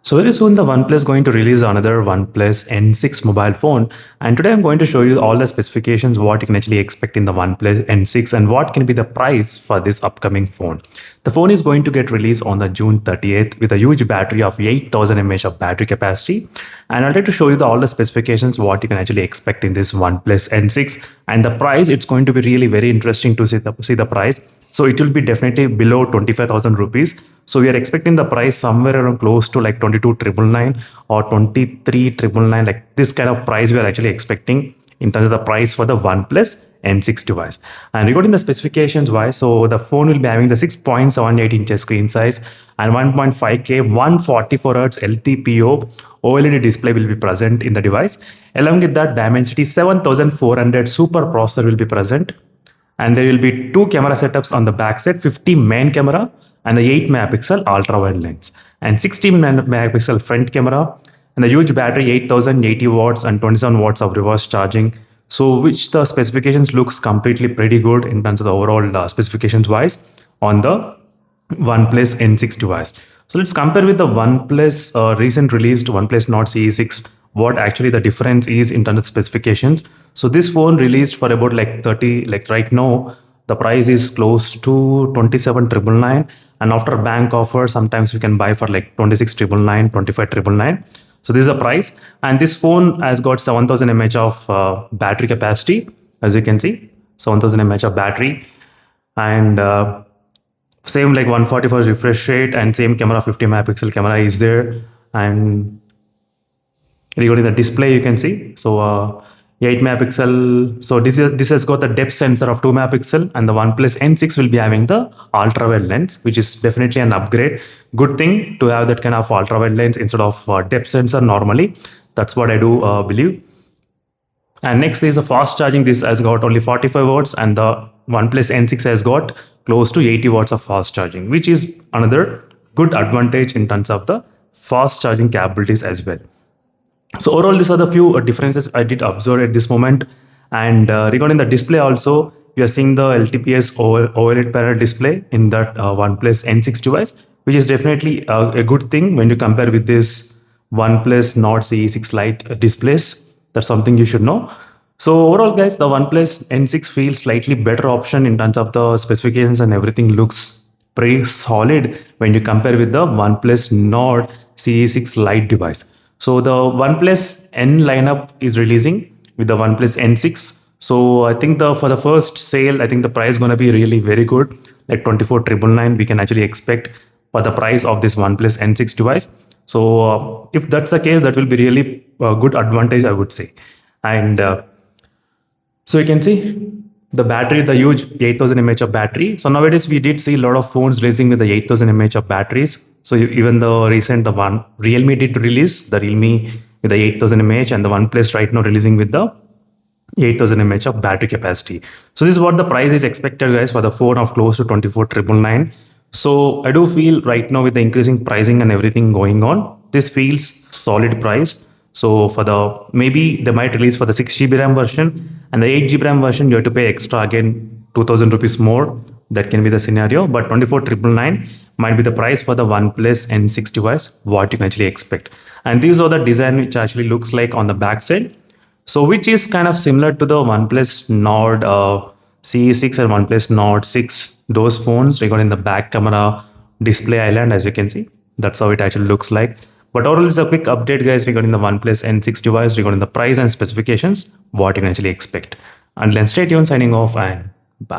So very soon the OnePlus is going to release another OnePlus N6 mobile phone, and today I'm going to show you all the specifications, what you can actually expect in the OnePlus N6 and what can be the price for this upcoming phone. The phone is going to get released on the June 30th with a huge battery of 8000 mAh of battery capacity, and I'll try to show you all the specifications, what you can actually expect in this OnePlus N6 and the price. It's going to be really very interesting to see the price. So it will be definitely below 25,000 rupees. So we are expecting the price somewhere around close to like 22,999 or 23,999. Like this kind of price we are actually expecting in terms of the price for the OnePlus N6 device. And regarding the specifications wise, so the phone will be having the 6.78 inches screen size and 1.5K 144Hz LTPO OLED display will be present in the device. Along with that, Dimensity 7400 super processor will be present. And there will be two camera setups on the back side, 50 main camera and the 8 megapixel ultra wide lens and 16 megapixel front camera and the huge battery 8080 watts and 27 watts of reverse charging. So which the specifications looks completely pretty good in terms of the overall specifications wise on the OnePlus N6 device. So let's compare with the OnePlus recent released OnePlus Nord CE6, what actually the difference is in terms of specifications. So this phone released for about like 30, like right now, the price is close to 27,999, and after bank offer, sometimes you can buy for like 26,999, 25,999. So this is a price, and this phone has got 7000 mAh of battery capacity, as you can see, 7000 mAh of battery, and same like 144 refresh rate, and same camera, 50 megapixel camera is there. And regarding the display, you can see, so 8 megapixel. So this has got the depth sensor of 2 megapixel, and the OnePlus N6 will be having the ultra wide lens, which is definitely an upgrade. Good thing to have that kind of ultra wide lens instead of depth sensor normally. That's what I do believe. And next is the fast charging. This has got only 45 watts, and the OnePlus N6 has got close to 80 watts of fast charging, which is another good advantage in terms of the fast charging capabilities as well. So overall, these are the few differences I did observe at this moment. And regarding the display also, we are seeing the LTPS OLED panel display in that OnePlus N6 device, which is definitely a good thing when you compare with this OnePlus Nord CE6 Lite displays. That's something you should know. So overall, guys, the OnePlus N6 feels slightly better option in terms of the specifications, and everything looks pretty solid when you compare with the OnePlus Nord CE6 Lite device. So the OnePlus N lineup is releasing with the OnePlus N6. So I think for the first sale, I think the price is going to be really very good, like 24,999 we can actually expect for the price of this OnePlus N6 device. So if that's the case, that will be really a good advantage, I would say. And so you can see the battery, the huge 8000 mAh of battery. So nowadays we did see a lot of phones releasing with the 8000 mAh of batteries. So even the recent one Realme did release the Realme with the 8000 mAh, and the OnePlus right now releasing with the 8000 mAh of battery capacity. So this is what the price is expected, guys, for the phone of close to 24,999. So I do feel right now with the increasing pricing and everything going on, this feels solid price. So for the, maybe they might release for the 6GB RAM version, and the 8GB RAM version you have to pay extra again 2000 rupees more. That can be the scenario, but 24,999 might be the price for the OnePlus N6 device, what you can actually expect. And these are the design which actually looks like on the back side. So which is kind of similar to the OnePlus Nord CE6 and OnePlus Nord 6, those phones regarding the back camera, display island, as you can see. That's how it actually looks like. But overall, it's a quick update, guys, regarding the OnePlus N6 device, regarding the price and specifications, what you can actually expect. Until then, stay tuned, signing off, and